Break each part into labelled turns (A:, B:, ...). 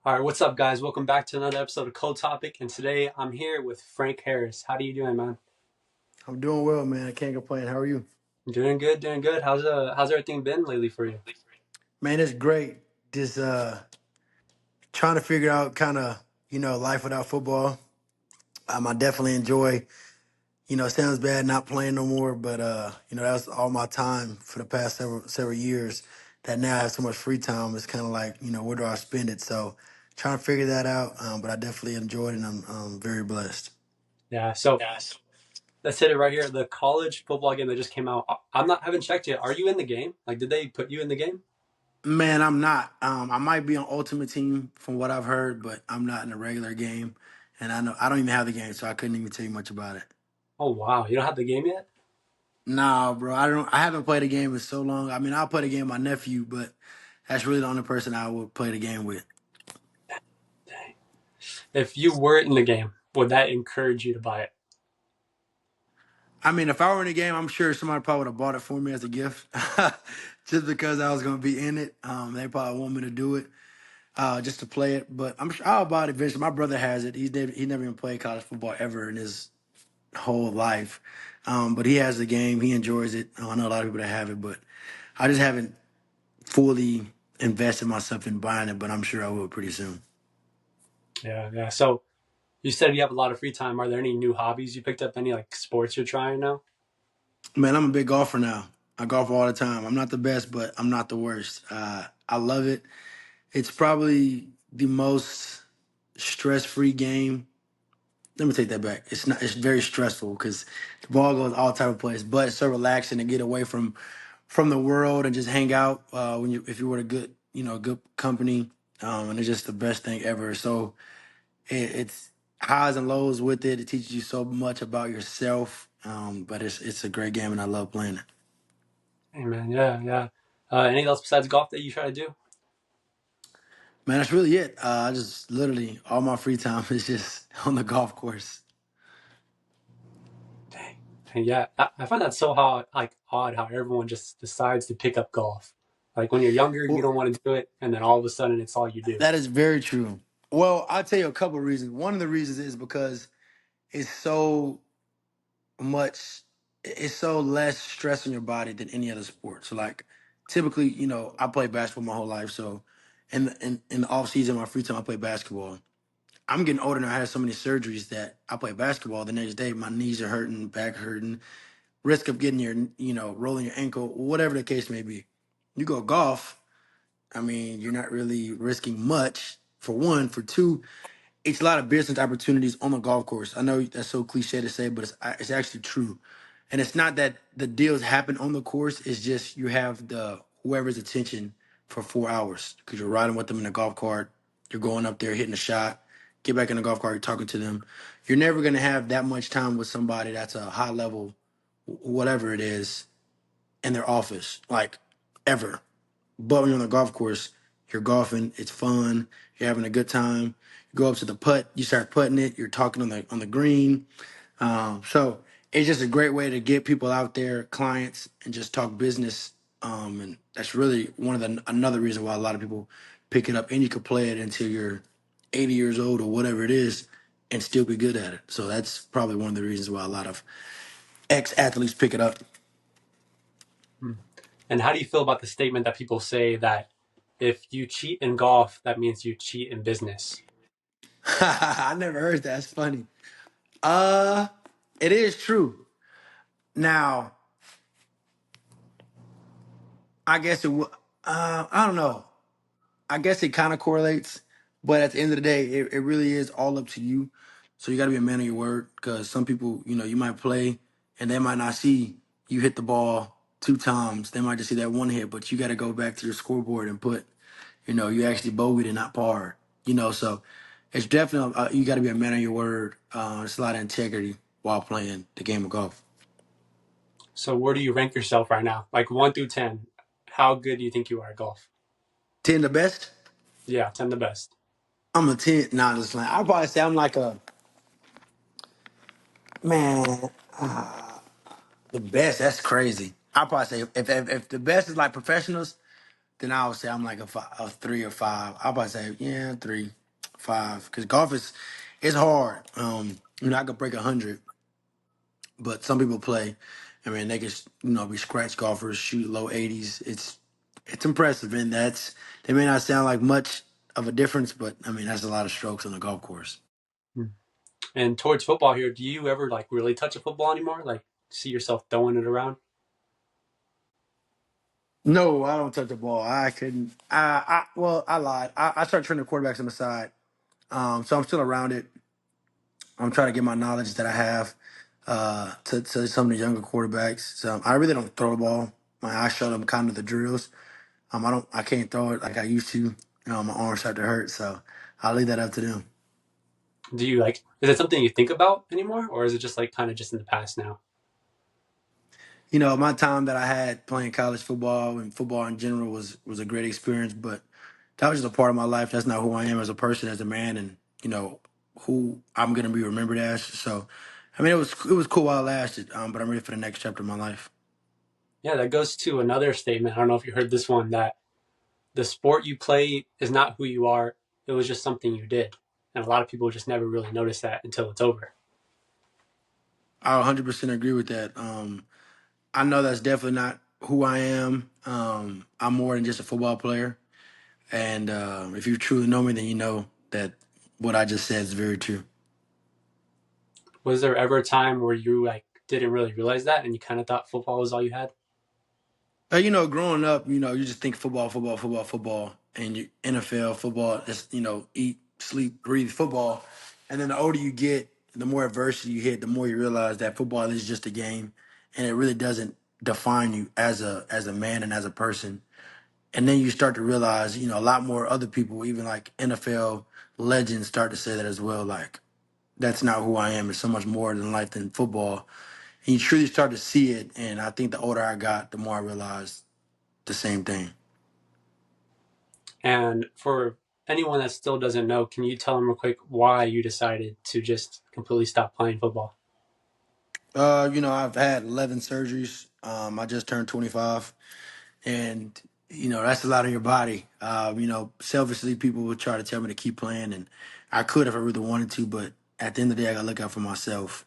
A: All right, what's up, guys? Welcome back to another episode of Cold Topic, and today I'm here with Frank Harris. How are you doing, man?
B: I'm doing well, man. I can't complain. How are you?
A: Doing good, doing good. How's everything been lately for you?
B: Man, it's great. Just trying to figure out kind of, life without football. I definitely enjoy, it sounds bad not playing no more, but that was all my time for the past several years that now I have so much free time. It's kind of like, where do I spend it? So trying to figure that out. But I definitely enjoyed it and I'm very blessed.
A: Yeah, so let's hit it right here. The college football game that just came out. I'm not haven't checked yet. Are you in the game? Like, did they put you in the game?
B: Man, I'm not. I might be on Ultimate Team from what I've heard, but I'm not in the regular game. And I know I don't even have the game, so I couldn't even tell you much about it.
A: Oh wow, you don't have the game yet?
B: Nah, bro. I don't. I haven't played a game in so long. I mean, I'll play the game with my nephew, but that's really the only person I would play the game with.
A: Dang. If you were in the game, would that encourage you to buy it?
B: I mean, if I were in the game, I'm sure somebody probably would have bought it for me as a gift, just because I was going to be in it. They probably want me to do it, just to play it. But I'm sure I'll buy it eventually. My brother has it. He never even played college football ever in his whole life, but he has the game. He enjoys it. I know a lot of people that have it, but I just haven't fully invested myself in buying it. But I'm sure I will pretty soon.
A: Yeah, yeah. So you said you have a lot of free time. Are there any new hobbies you picked up? Any like sports you're trying now?
B: Man, I'm a big golfer now. I golf all the time. I'm not the best, but I'm not the worst. I love it. It's probably the most stress-free game. Let me take that back. It's not. It's very stressful because the ball goes all type of places, but it's so relaxing to get away from the world and just hang out when you if you were a good good company, and it's just the best thing ever. So it's highs and lows with it. It teaches you so much about yourself, but it's a great game and I love playing it.
A: Hey man, yeah, yeah. Anything else besides golf that you try to do?
B: Man, that's really it. I just literally all my free time is just on the golf course.
A: Dang. Yeah, I find that so odd how everyone just decides to pick up golf. Like when you're younger, you
B: Well,
A: don't want to do it, and then all of a sudden, it's all you do.
B: that is very true. Well, I'll tell you a couple of reasons. One of the reasons is because it's so much, it's so less stress on your body than any other sport. So, like, typically, I play basketball my whole life. So, in the off season, my free time, I play basketball. I'm getting older and I had so many surgeries that I play basketball. The next day, my knees are hurting, back hurting, risk of getting your, rolling your ankle, whatever the case may be. You go golf, I mean, you're not really risking much for one. For two, it's a lot of business opportunities on the golf course. I know that's so cliche to say, but it's actually true. And it's not that the deals happen on the course. It's just you have the whoever's attention for 4 hours because you're riding with them in the golf cart. You're going up there hitting a shot. Get back in the golf cart. You're talking to them. You're never gonna have that much time with somebody that's a high level, whatever it is, in their office, like ever. But when you're on the golf course, you're golfing. It's fun. You're having a good time. You go up to the putt. You start putting it. You're talking on the green. So it's just a great way to get people out there, clients, and just talk business. And that's really one of the another reason why a lot of people pick it up. And you can play it until you're 80 years old or whatever it is, and still be good at it. So that's probably one of the reasons why a lot of ex athletes pick it up.
A: Hmm. And how do you feel about the statement that people say that if you cheat in golf, that means you cheat in business?
B: I never heard that. That's funny. Uh, it is true. Now, I guess it would. I don't know. I guess it kind of correlates, but at the end of the day, it really is all up to you. So you got to be a man of your word because some people, you might play and they might not see you hit the ball two times. They might just see that one hit, but you got to go back to your scoreboard and put, you actually bogeyed and not par. So it's definitely you got to be a man of your word. It's a lot of integrity while playing the game of golf.
A: So where do you rank yourself right now? Like 1 through 10, how good do you think you are at golf?
B: 10 the best.
A: Yeah, 10 the best.
B: I'm a 10. Nah, just like I'll probably say I'm like a man. The best. That's crazy. I'll probably say if the best is like professionals, then I would say I'm like a 3 or 5. I'll probably say, yeah, 3, 5. Because golf is it's hard. I could break 100, but some people play. I mean, they can be scratch golfers, shoot low 80s. It's impressive, and they may not sound like much of a difference, but I mean that's a lot of strokes on the golf course.
A: Hmm. And towards football here, do you ever like really touch a football anymore? Like see yourself throwing it around?
B: No, I don't touch the ball. I couldn't. Well, I lied. I started training quarterbacks on the side, so I'm still around it. I'm trying to get my knowledge that I have to some of the younger quarterbacks. So I really don't throw the ball. I show them kind of the drills. I can't throw it like I used to. My arms start to hurt, so I'll leave that up to them.
A: Do you like? Is it something you think about anymore, or is it just like kind of just in the past now?
B: My time that I had playing college football and football in general was a great experience, but that was just a part of my life. That's not who I am as a person, as a man, and who I'm gonna be remembered as. So, I mean, it was cool while it lasted, but I'm ready for the next chapter of my life.
A: Yeah, that goes to another statement. I don't know if you heard this one, that the sport you play is not who you are. It was just something you did. And a lot of people just never really notice that until it's over.
B: I 100% agree with that. I know that's definitely not who I am. I'm more than just a football player, and if you truly know me, then you know that what I just said is very true.
A: Was there ever a time where you like didn't really realize that and you kind of thought football was all you had?
B: Growing up, you just think football, football, football, football, and NFL football. Just eat, sleep, breathe football. And then the older you get, the more adversity you hit, the more you realize that football is just a game, and it really doesn't define you as a man and as a person. And then you start to realize, a lot more other people, even like NFL legends, start to say that as well. Like that's not who I am. It's so much more than life than football. And you truly start to see it. And I think the older I got, the more I realized the same thing.
A: And for anyone that still doesn't know, can you tell them real quick why you decided to just completely stop playing football?
B: I've had 11 surgeries. I just turned 25, and that's a lot on your body. Selfishly, people would try to tell me to keep playing, and I could if I really wanted to, but at the end of the day, I gotta look out for myself.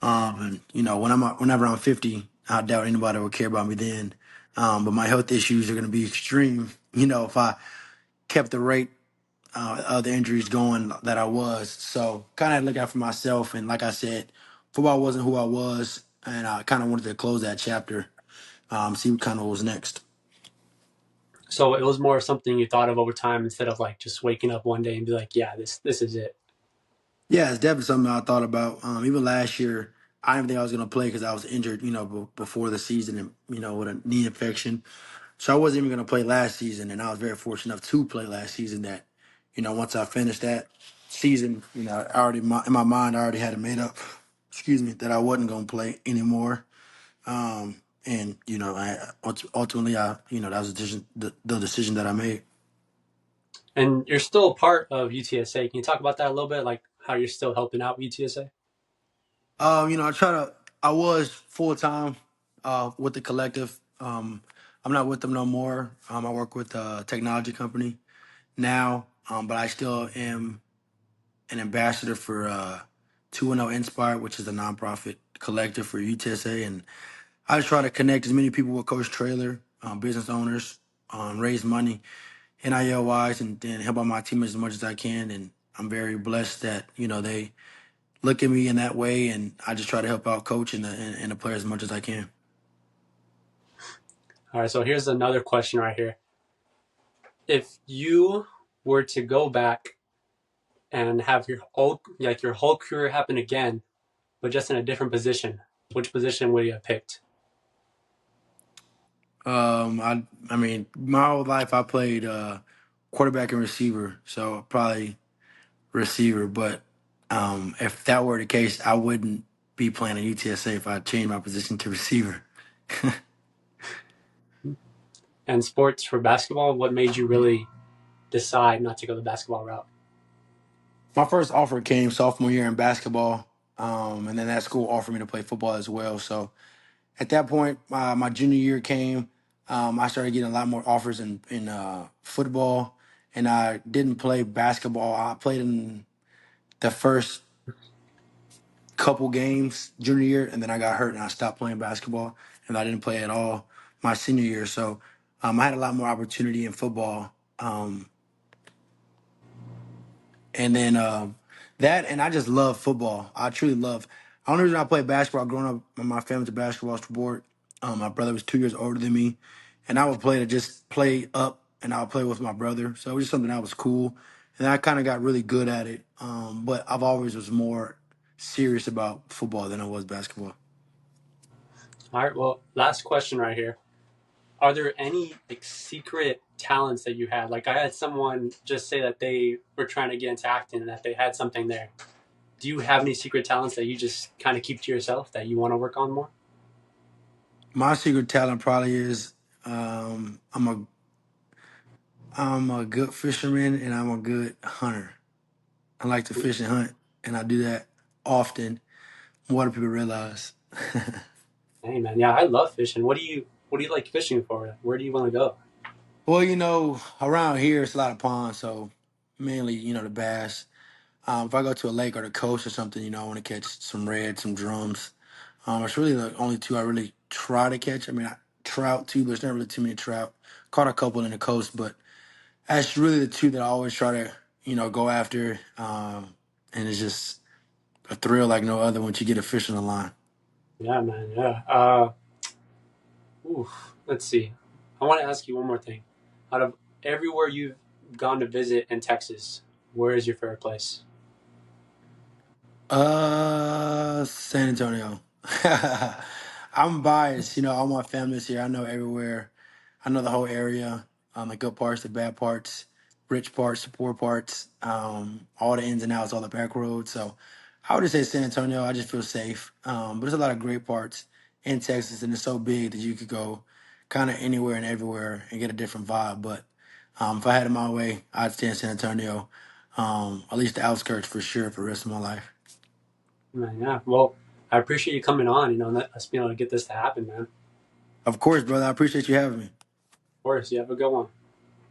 B: And whenever I'm 50, I doubt anybody will care about me then. But my health issues are gonna be extreme. If I kept the rate of the injuries going that I was. So kind of look out for myself. And like I said, football wasn't who I was, and I kind of wanted to close that chapter, see what kind of was next.
A: So it was more something you thought of over time instead of like just waking up one day and be like, yeah, this is it.
B: Yeah, it's definitely something I thought about. Even last year, I didn't think I was going to play because I was injured, before the season and, with a knee infection. So I wasn't even going to play last season. And I was very fortunate enough to play last season that, once I finished that season, I already, in my mind, I already had it made up, excuse me, that I wasn't going to play anymore. And ultimately, that was the decision that I made.
A: And you're still a part of UTSA. Can you talk about that a little bit? Like how you're still helping out UTSA?
B: I was full time with the collective. I'm not with them no more. I work with a technology company now, but I still am an ambassador for 210 Inspire, which is a nonprofit collective for UTSA. And I just try to connect as many people with Coach Trailer, business owners, raise money, NIL wise, and then help out my teammates as much as I can. And I'm very blessed that, they look at me in that way, and I just try to help out coach and the players as much as I can.
A: All right, so here's another question right here. If you were to go back and have your whole career happen again, but just in a different position, which position would you have picked?
B: I mean, my whole life I played quarterback and receiver, so probably receiver. But if that were the case, I wouldn't be playing at UTSA if I changed my position to receiver.
A: And sports for basketball, what made you really decide not to go the basketball route?
B: My first offer came sophomore year in basketball, and then that school offered me to play football as well. So at that point, my junior year came. I started getting a lot more offers in football, and I didn't play basketball. I played in the first couple games junior year, and then I got hurt and I stopped playing basketball, and I didn't play at all my senior year. So I had a lot more opportunity in football. And then that, and I just love football. I truly love. The only reason I played basketball, growing up, my family's a basketball sport. My brother was 2 years older than me, and I would play to just play up, and I would play with my brother. So it was just something that was cool, and I kind of got really good at it. But I've always was more serious about football than I was basketball.
A: All right. Well, last question right here. Are there any like secret talents that you had? Like I had someone just say that they were trying to get into acting and that they had something there. Do you have any secret talents that you just kind of keep to yourself that you want to work on more?
B: My secret talent probably is um, I'm a I'm a good fisherman and I'm a good hunter. I like to fish and hunt, and I do that often. More than people realize.
A: Hey man, yeah, I love fishing. What do you like fishing for? Where do you want to go?
B: Well, around here it's a lot of ponds, so mainly, the bass. If I go to a lake or the coast or something, I want to catch some red, some drums. It's really the only two I really try to catch. I mean, trout too, but there's not really too many trout. Caught a couple in the coast, but that's really the two that I always try to, go after. And it's just a thrill like no other once you get a fish on the line.
A: Yeah, man. Yeah. Let's see. I want to ask you one more thing. Out of everywhere you've gone to visit in Texas, where is your favorite place?
B: San Antonio. I'm biased. All my family's here. I know everywhere. I know the whole area. The good parts, the bad parts, rich parts, the poor parts, all the ins and outs, all the back roads. So I would just say San Antonio. I just feel safe. But there's a lot of great parts in Texas, and it's so big that you could go kind of anywhere and everywhere and get a different vibe. But if I had it my way, I'd stay in San Antonio, at least the outskirts for sure for the rest of my life.
A: Man, yeah. Well, I appreciate you coming on. And us being able to get this to happen, man. Of
B: Of course, brother. I appreciate you having me.
A: course. You have a good one.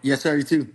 B: Yes, sir. You too.